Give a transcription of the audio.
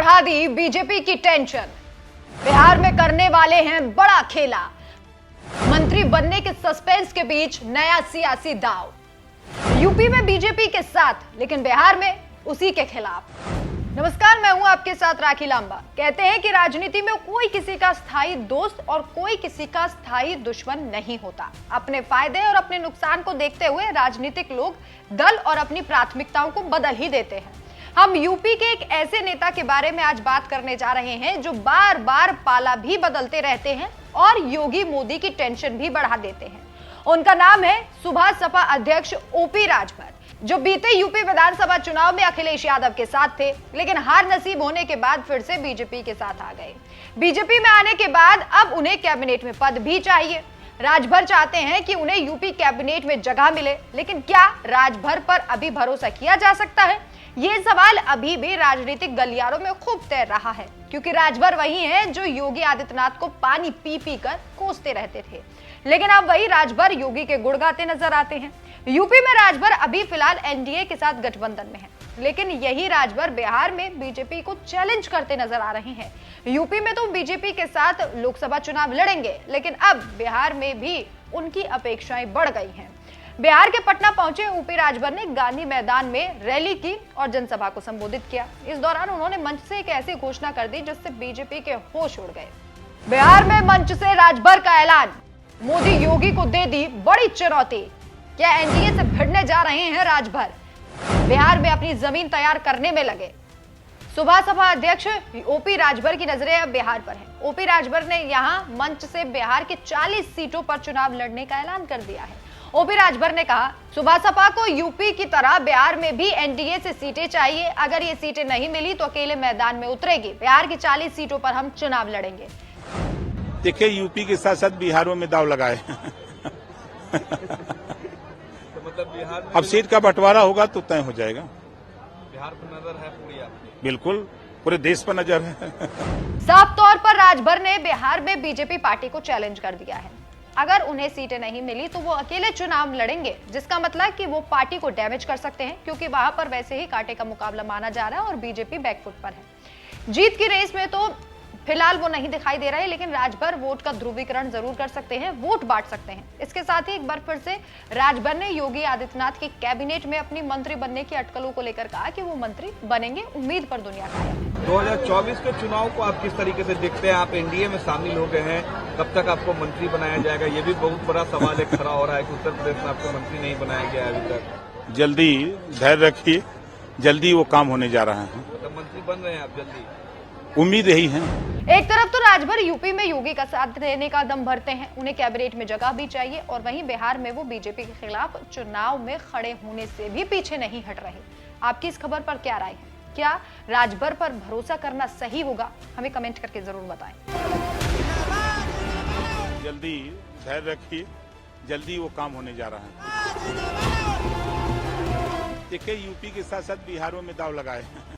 बढ़ा दी बीजेपी की टेंशन। बिहार में करने वाले हैं बड़ा खेला। मंत्री बनने के सस्पेंस के बीच नया सियासी दांव। यूपी में बीजेपी के साथ लेकिन बिहार में उसी के खिलाफ। नमस्कार, मैं हूं आपके साथ राखी लांबा। कहते हैं कि राजनीति में कोई किसी का स्थायी दोस्त और कोई किसी का स्थायी दुश्मन नहीं होता। अपने फायदे और अपने नुकसान को देखते हुए राजनीतिक लोग दल और अपनी प्राथमिकताओं को बदल ही देते हैं। हम यूपी के एक ऐसे नेता के बारे में आज बात करने जा रहे हैं जो बार बार पाला भी बदलते रहते हैं और योगी मोदी की टेंशन भी बढ़ा देते हैं। उनका नाम है सुबह सपा अध्यक्ष ओपी राजभर, जो बीते यूपी विधानसभा चुनाव में अखिलेश यादव के साथ थे, लेकिन हार नसीब होने के बाद फिर से बीजेपी के साथ आ गए। बीजेपी में आने के बाद अब उन्हें कैबिनेट में पद भी चाहिए। राजभर चाहते हैं कि उन्हें यूपी कैबिनेट में जगह मिले, लेकिन क्या राजभर पर अभी भरोसा किया जा सकता है? ये सवाल अभी भी राजनीतिक गलियारों में खूब तैर रहा है, क्योंकि राजभर वही हैं जो योगी आदित्यनाथ को पानी पी पी कर कोसते रहते थे, लेकिन अब वही राजभर योगी के गुण गाते नजर आते हैं। यूपी में राजभर अभी फिलहाल एनडीए के साथ गठबंधन में है, लेकिन यही राजभर बिहार में बीजेपी को चैलेंज करते नजर आ रहे हैं। यूपी में तो बीजेपी के साथ लोकसभा चुनाव लड़ेंगे, लेकिन अब बिहार में भी उनकी अपेक्षाएं बढ़ गई हैं। बिहार के पटना पहुंचे ओपी राजभर ने गांधी मैदान में रैली की और जनसभा को संबोधित किया। इस दौरान उन्होंने मंच से एक ऐसी घोषणा कर दी जिससे बीजेपी के होश उड़ गए। बिहार में मंच से राजभर का ऐलान, मोदी योगी को दे दी बड़ी चुनौती। क्या एनडीए से भिड़ने जा रहे हैं राजभर? बिहार में अपनी जमीन तैयार करने में लगे। सुबह सपा अध्यक्ष ओपी राजभर की नजरें अब बिहार पर हैं। ओपी राजभर ने यहां मंच से बिहार के 40 सीटों पर चुनाव लड़ने का ऐलान कर दिया है। ओपी राजभर ने कहा, सुबह सपा को यूपी की तरह बिहार में भी एनडीए से सीटें चाहिए। अगर ये सीटें नहीं मिली तो अकेले मैदान में उतरेगी। बिहार की 40 सीटों पर हम चुनाव लड़ेंगे। देखिए, यूपी के साथ साथ बिहारों में दाव लगाए। अब सीट का बंटवारा होगा तो तय हो जाएगा। बिहार पर नजर है पूरी आपकी? बिल्कुल, पूरे देश पर नजर है। साफ तौर पर राजभर ने बिहार में बीजेपी पार्टी को चैलेंज कर दिया है। अगर उन्हें सीटें नहीं मिली तो वो अकेले चुनाव लड़ेंगे, जिसका मतलब कि वो पार्टी को डैमेज कर सकते हैं, क्योंकि वहां पर वैसे ही कांटे का मुकाबला माना जा रहा है और बीजेपी बैकफुट पर है। जीत की रेस में तो फिलहाल वो नहीं दिखाई दे रहा है, लेकिन राजभर वोट का ध्रुवीकरण जरूर कर सकते हैं, वोट बांट सकते हैं। इसके साथ ही एक बार फिर से राजभर ने योगी आदित्यनाथ की कैबिनेट में अपनी मंत्री बनने की अटकलों को लेकर कहा कि वो मंत्री बनेंगे। उम्मीद पर दुनिया कायम है। 2024 के चुनाव को आप किस तरीके से देखते हैं? आप एनडीए में शामिल हो गए हैं, कब तक आपको मंत्री बनाया जाएगा? ये भी बहुत बड़ा सवाल एक खड़ा हो रहा है कि उत्तर प्रदेश में आपको मंत्री नहीं बनाया गया अभी तक। जल्दी धैर्य रखिए, जल्दी वो काम होने जा रहा है। तो मंत्री बन रहे हैं आप जल्दी? उम्मीद यही है। एक तरफ तो राजभर यूपी में योगी का साथ देने का दम भरते हैं, उन्हें कैबिनेट में जगह भी चाहिए, और वहीं बिहार में वो बीजेपी के खिलाफ चुनाव में खड़े होने से भी पीछे नहीं हट रहे। आपकी इस खबर पर क्या राय है? क्या राजभर पर भरोसा करना सही होगा? हमें कमेंट करके जरूर बताएं। जल्दी धैर्य रखिए, जल्दी वो काम होने जा रहा है। देखिए, यूपी के साथ साथ बिहारों में दाव लगाए हैं।